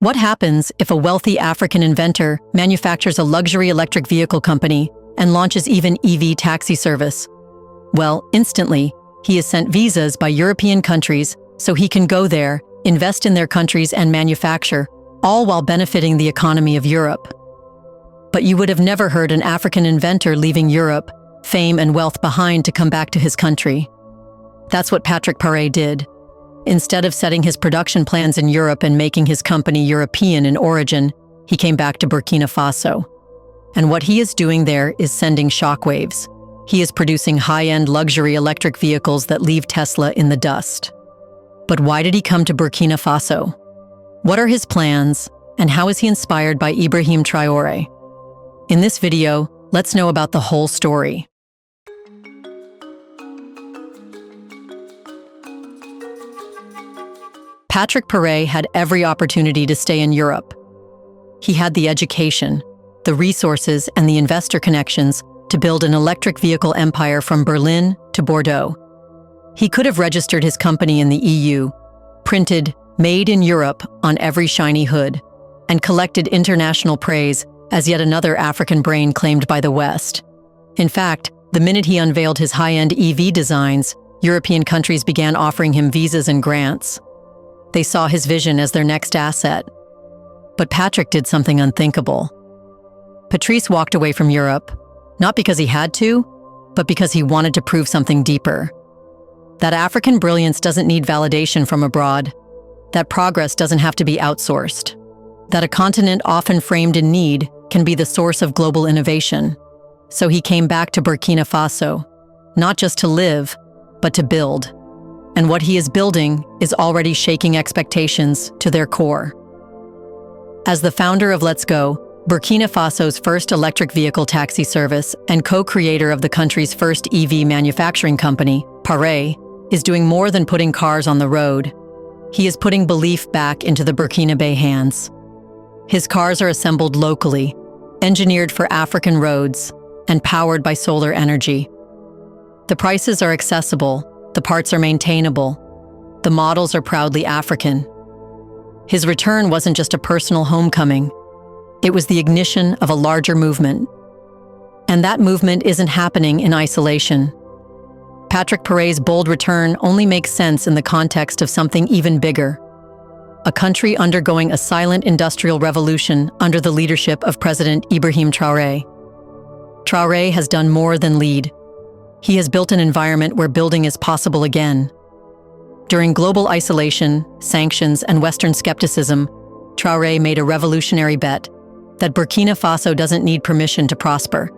What happens if a wealthy African inventor manufactures a luxury electric vehicle company and launches even EV taxi service? Well, instantly, he is sent visas by European countries so he can go there, invest in their countries and manufacture, all while benefiting the economy of Europe. But you would have never heard an African inventor leaving Europe, fame and wealth behind to come back to his country. That's what Patrick Traore did. Instead of setting his production plans in Europe and making his company European in origin, he came back to Burkina Faso. And what he is doing there is sending shockwaves. He is producing high-end luxury electric vehicles that leave Tesla in the dust. But why did he come to Burkina Faso? What are his plans, and how is he inspired by Ibrahim Traore? In this video, let's know about the whole story. Patrick Traore had every opportunity to stay in Europe. He had the education, the resources, and the investor connections to build an electric vehicle empire from Berlin to Bordeaux. He could have registered his company in the EU, printed "Made in Europe" on every shiny hood, and collected international praise as yet another African brain claimed by the West. In fact, the minute he unveiled his high-end EV designs, European countries began offering him visas and grants. They saw his vision as their next asset. But Patrick did something unthinkable. Patrice walked away from Europe, not because he had to, but because he wanted to prove something deeper. That African brilliance doesn't need validation from abroad. That progress doesn't have to be outsourced. That a continent often framed in need can be the source of global innovation. So he came back to Burkina Faso, not just to live, but to build. And what he is building is already shaking expectations to their core. As the founder of Let's Go, Burkina Faso's first electric vehicle taxi service and co-creator of the country's first EV manufacturing company, Traore is doing more than putting cars on the road. He is putting belief back into the Burkinabe hands. His cars are assembled locally, engineered for African roads, and powered by solar energy. The prices are accessible, the parts are maintainable, the models are proudly African. His return wasn't just a personal homecoming, it was the ignition of a larger movement. And that movement isn't happening in isolation. Patrick Traore's bold return only makes sense in the context of something even bigger. A country undergoing a silent industrial revolution under the leadership of President Ibrahim Traore. Traore has done more than lead. He has built an environment where building is possible again. During global isolation, sanctions, and Western skepticism, Traore made a revolutionary bet that Burkina Faso doesn't need permission to prosper.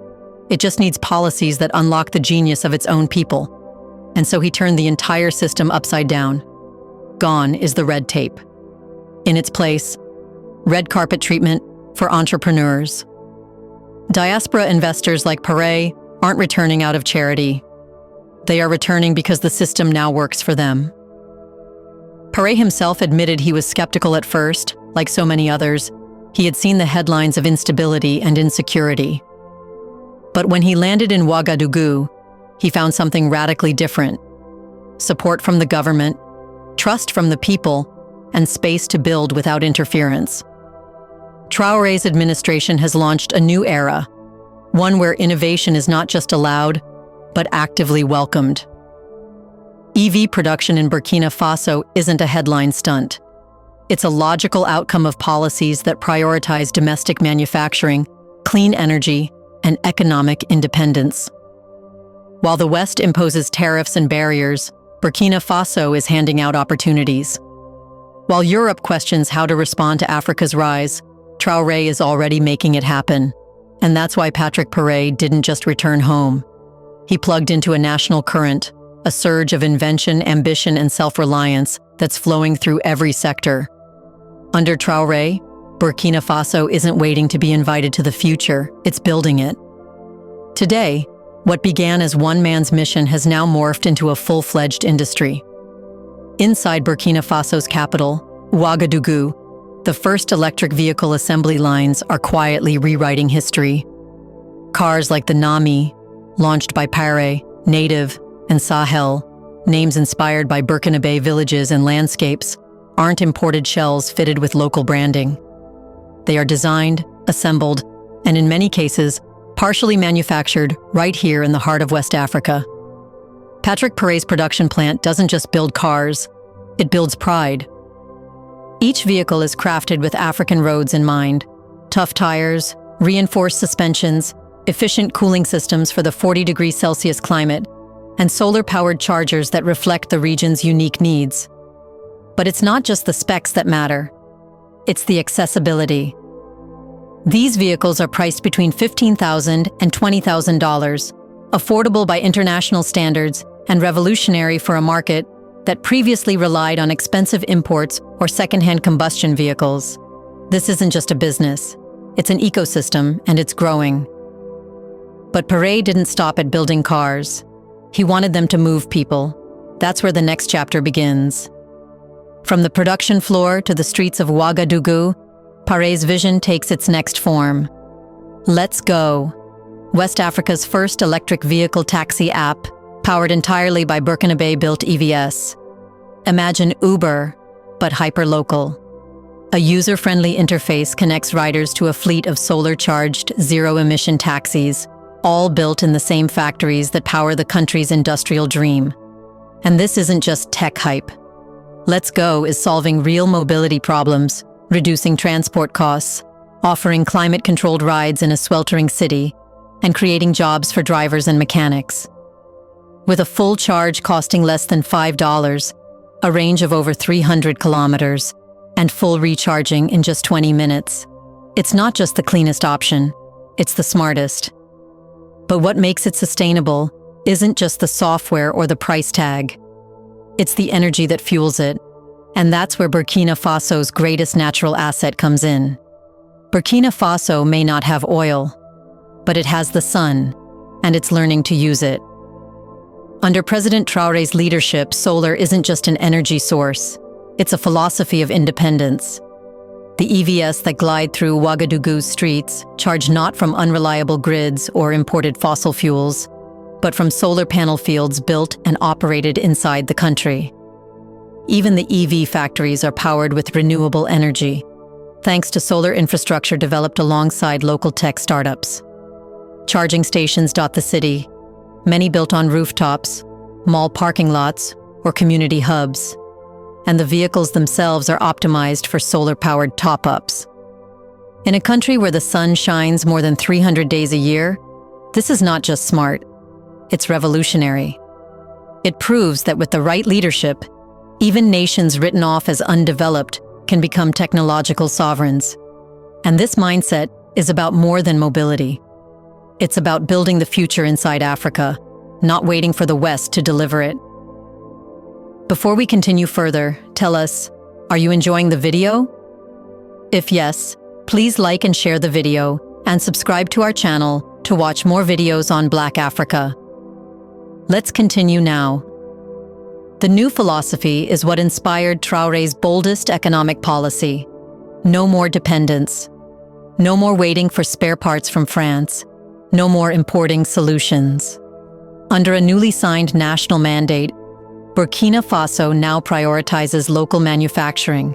It just needs policies that unlock the genius of its own people. And so he turned the entire system upside down. Gone is the red tape. In its place, red carpet treatment for entrepreneurs. Diaspora investors like Traore aren't returning out of charity. They are returning because the system now works for them. Traore himself admitted he was skeptical at first. Like so many others, he had seen the headlines of instability and insecurity. But when he landed in Ouagadougou, he found something radically different. Support from the government, trust from the people, and space to build without interference. Traore's administration has launched a new era, one where innovation is not just allowed, but actively welcomed. EV production in Burkina Faso isn't a headline stunt. It's a logical outcome of policies that prioritize domestic manufacturing, clean energy, and economic independence. While the West imposes tariffs and barriers, Burkina Faso is handing out opportunities. While Europe questions how to respond to Africa's rise, Traore is already making it happen. And that's why Patrick Traore didn't just return home. He plugged into a national current, a surge of invention, ambition, and self-reliance that's flowing through every sector. Under Traore, Burkina Faso isn't waiting to be invited to the future, it's building it. Today, what began as one man's mission has now morphed into a full-fledged industry. Inside Burkina Faso's capital, Ouagadougou, the first electric vehicle assembly lines are quietly rewriting history. Cars like the Nami, launched by Traore, Native, and Sahel, names inspired by Burkinabe villages and landscapes, aren't imported shells fitted with local branding. They are designed, assembled, and in many cases, partially manufactured right here in the heart of West Africa. Patrick Pare's production plant doesn't just build cars, it builds pride. Each vehicle is crafted with African roads in mind: tough tires, reinforced suspensions, efficient cooling systems for the 40°C climate, and solar-powered chargers that reflect the region's unique needs. But it's not just the specs that matter, it's the accessibility. These vehicles are priced between $15,000 and $20,000, affordable by international standards and revolutionary for a market that previously relied on expensive imports or second-hand combustion vehicles. This isn't just a business, it's an ecosystem, and it's growing. But Pare didn't stop at building cars. He wanted them to move people. That's where the next chapter begins. From the production floor to the streets of Ouagadougou, Pare's vision takes its next form. Let's Go, West Africa's first electric vehicle taxi app, powered entirely by Burkina Faso-built EVs. Imagine Uber, but hyper-local. A user-friendly interface connects riders to a fleet of solar-charged, zero-emission taxis, all built in the same factories that power the country's industrial dream. And this isn't just tech hype. Let's Go is solving real mobility problems, reducing transport costs, offering climate-controlled rides in a sweltering city, and creating jobs for drivers and mechanics. With a full charge costing less than $5, a range of over 300 kilometers, and full recharging in just 20 minutes, it's not just the cleanest option, it's the smartest. But what makes it sustainable isn't just the software or the price tag. It's the energy that fuels it. And that's where Burkina Faso's greatest natural asset comes in. Burkina Faso may not have oil, but it has the sun, and it's learning to use it. Under President Traore's leadership, solar isn't just an energy source, it's a philosophy of independence. The EVs that glide through Ouagadougou's streets charge not from unreliable grids or imported fossil fuels, but from solar panel fields built and operated inside the country. Even the EV factories are powered with renewable energy, thanks to solar infrastructure developed alongside local tech startups. Charging stations dot the city, many built on rooftops, mall parking lots, or community hubs. And the vehicles themselves are optimized for solar-powered top-ups. In a country where the sun shines more than 300 days a year, this is not just smart, it's revolutionary. It proves that with the right leadership, even nations written off as undeveloped can become technological sovereigns. And this mindset is about more than mobility. It's about building the future inside Africa, not waiting for the West to deliver it. Before we continue further, tell us, are you enjoying the video? If yes, please like and share the video and subscribe to our channel to watch more videos on Black Africa. Let's continue now. The new philosophy is what inspired Traore's boldest economic policy. No more dependence. No more waiting for spare parts from France. No more importing solutions. Under a newly signed national mandate, Burkina Faso now prioritizes local manufacturing.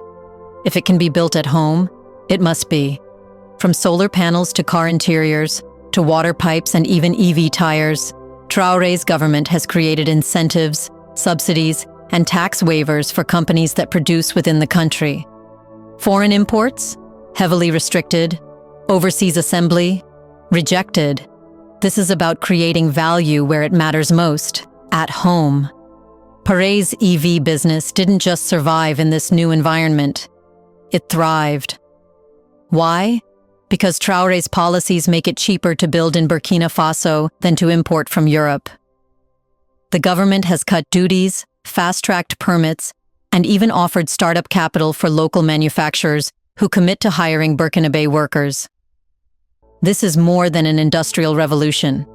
If it can be built at home, it must be. From solar panels to car interiors, to water pipes and even EV tires, Traore's government has created incentives, subsidies, and tax waivers for companies that produce within the country. Foreign imports? Heavily restricted. Overseas assembly? Rejected. This is about creating value where it matters most, at home. Pare's EV business didn't just survive in this new environment, it thrived. Why? Because Traore's policies make it cheaper to build in Burkina Faso than to import from Europe. The government has cut duties, fast-tracked permits, and even offered startup capital for local manufacturers who commit to hiring Burkina Faso workers. This is more than an industrial revolution.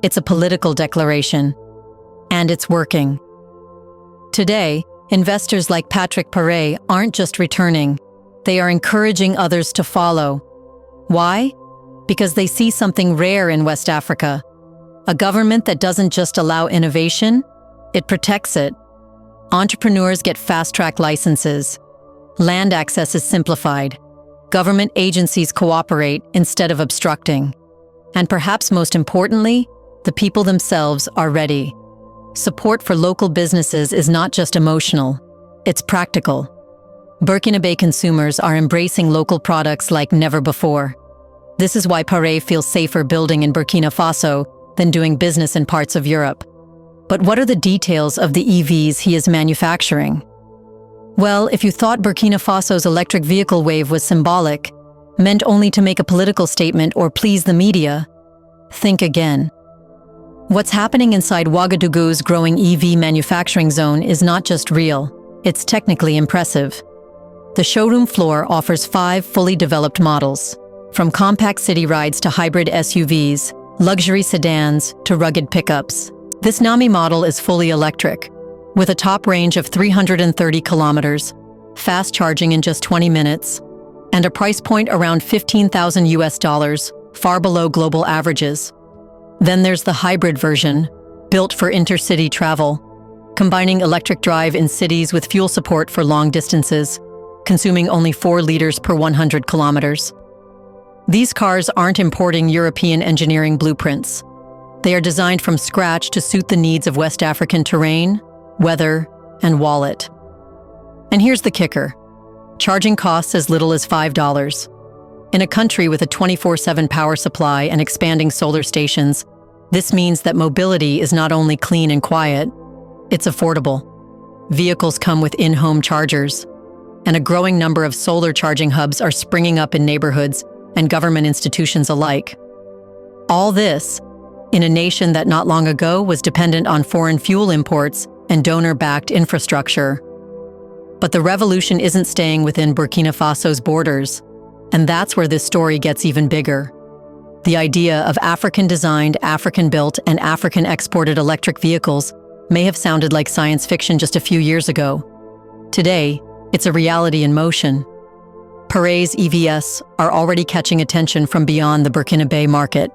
It's a political declaration. And it's working. Today, investors like Patrick Pare aren't just returning, they are encouraging others to follow. Why? Because they see something rare in West Africa. A government that doesn't just allow innovation, it protects it. Entrepreneurs get fast-track licenses, Land access is simplified. Government agencies cooperate instead of obstructing. And perhaps most importantly, the people themselves are ready. Support for local businesses is not just emotional, it's practical. Burkinabe consumers are embracing local products like never before. This is why Traore feels safer building in Burkina Faso than doing business in parts of Europe. But what are the details of the EVs he is manufacturing? Well, if you thought Burkina Faso's electric vehicle wave was symbolic, meant only to make a political statement or please the media, think again. What's happening inside Ouagadougou's growing EV manufacturing zone is not just real, it's technically impressive. The showroom floor offers 5 fully developed models, from compact city rides to hybrid SUVs, luxury sedans to rugged pickups. This NAMI model is fully electric, with a top range of 330 kilometers, fast charging in just 20 minutes, and a price point around $15,000, far below global averages. Then there's the hybrid version, built for intercity travel, combining electric drive in cities with fuel support for long distances, consuming only 4 liters per 100 kilometers. These cars aren't importing European engineering blueprints. They are designed from scratch to suit the needs of West African terrain, weather, and wallet. And here's the kicker. Charging costs as little as $5. In a country with a 24/7 power supply and expanding solar stations, this means that mobility is not only clean and quiet, it's affordable. Vehicles come with in-home chargers, and a growing number of solar charging hubs are springing up in neighborhoods and government institutions alike. All this in a nation that not long ago was dependent on foreign fuel imports and donor-backed infrastructure. But the revolution isn't staying within Burkina Faso's borders, and that's where this story gets even bigger. The idea of African-designed, African-built, and African-exported electric vehicles may have sounded like science fiction just a few years ago. Today, it's a reality in motion. Traore's EVs are already catching attention from beyond the Burkinabe market.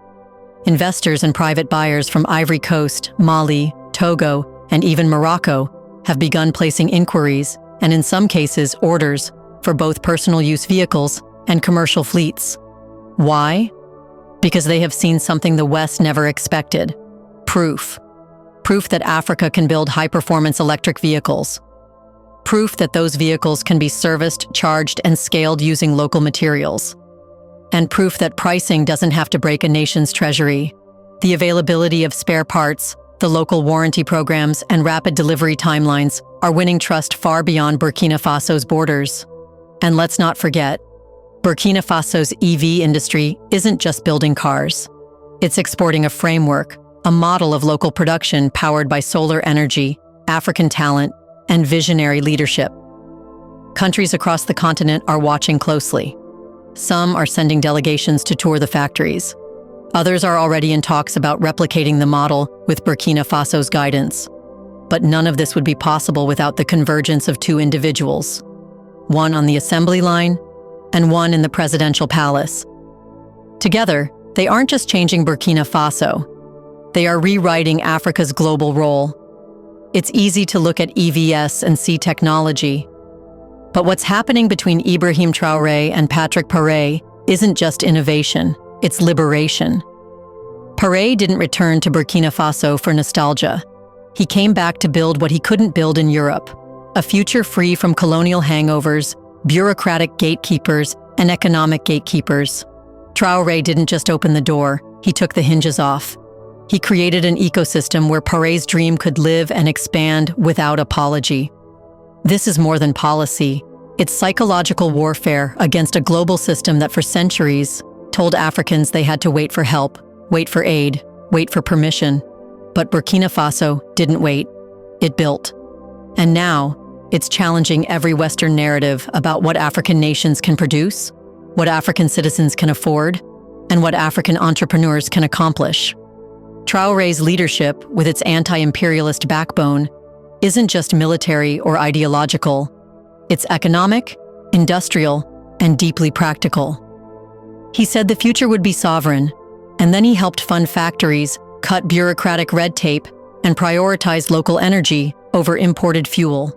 Investors and private buyers from Ivory Coast, Mali, Togo, and even Morocco have begun placing inquiries, and in some cases, orders, for both personal use vehicles and commercial fleets. Why? Because they have seen something the West never expected. Proof. Proof that Africa can build high-performance electric vehicles. Proof that those vehicles can be serviced, charged, and scaled using local materials. And proof that pricing doesn't have to break a nation's treasury. The availability of spare parts, the local warranty programs, and rapid delivery timelines are winning trust far beyond Burkina Faso's borders. And let's not forget, Burkina Faso's EV industry isn't just building cars. It's exporting a framework, a model of local production powered by solar energy, African talent, and visionary leadership. Countries across the continent are watching closely. Some are sending delegations to tour the factories. Others are already in talks about replicating the model with Burkina Faso's guidance. But none of this would be possible without the convergence of 2 individuals, one on the assembly line and one in the presidential palace. Together, they aren't just changing Burkina Faso. They are rewriting Africa's global role. It's easy to look at EVs and see technology. But what's happening between Ibrahim Traore and Patrick Traore isn't just innovation, it's liberation. Traore didn't return to Burkina Faso for nostalgia. He came back to build what he couldn't build in Europe, a future free from colonial hangovers, bureaucratic gatekeepers, and economic gatekeepers. Traore didn't just open the door, he took the hinges off. He created an ecosystem where Traore's dream could live and expand without apology. This is more than policy. It's psychological warfare against a global system that for centuries told Africans they had to wait for help, wait for aid, wait for permission. But Burkina Faso didn't wait. It built. And now, it's challenging every Western narrative about what African nations can produce, what African citizens can afford, and what African entrepreneurs can accomplish. Traore's leadership, with its anti-imperialist backbone, isn't just military or ideological. It's economic, industrial, and deeply practical. He said the future would be sovereign, and then he helped fund factories, cut bureaucratic red tape, and prioritize local energy over imported fuel.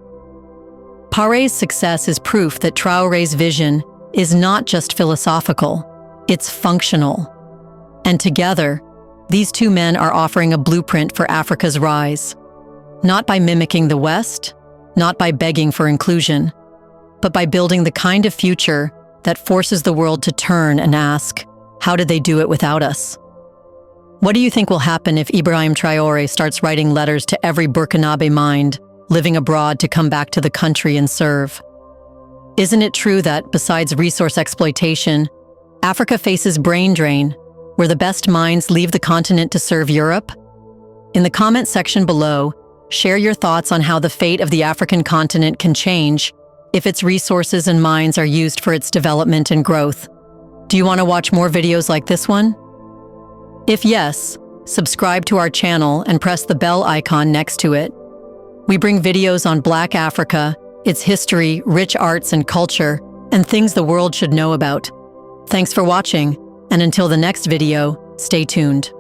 Traore's success is proof that Traore's vision is not just philosophical, it's functional. And together, these two men are offering a blueprint for Africa's rise. Not by mimicking the West, not by begging for inclusion, but by building the kind of future that forces the world to turn and ask, how did they do it without us? What do you think will happen if Ibrahim Traore starts writing letters to every Burkinabe mind living abroad to come back to the country and serve? Isn't it true that, besides resource exploitation, Africa faces brain drain, where the best minds leave the continent to serve Europe? In the comment section below, share your thoughts on how the fate of the African continent can change if its resources and minds are used for its development and growth. Do you want to watch more videos like this one? If yes, subscribe to our channel and press the bell icon next to it. We bring videos on Black Africa, its history, rich arts and culture, and things the world should know about. Thanks for watching, and until the next video, stay tuned.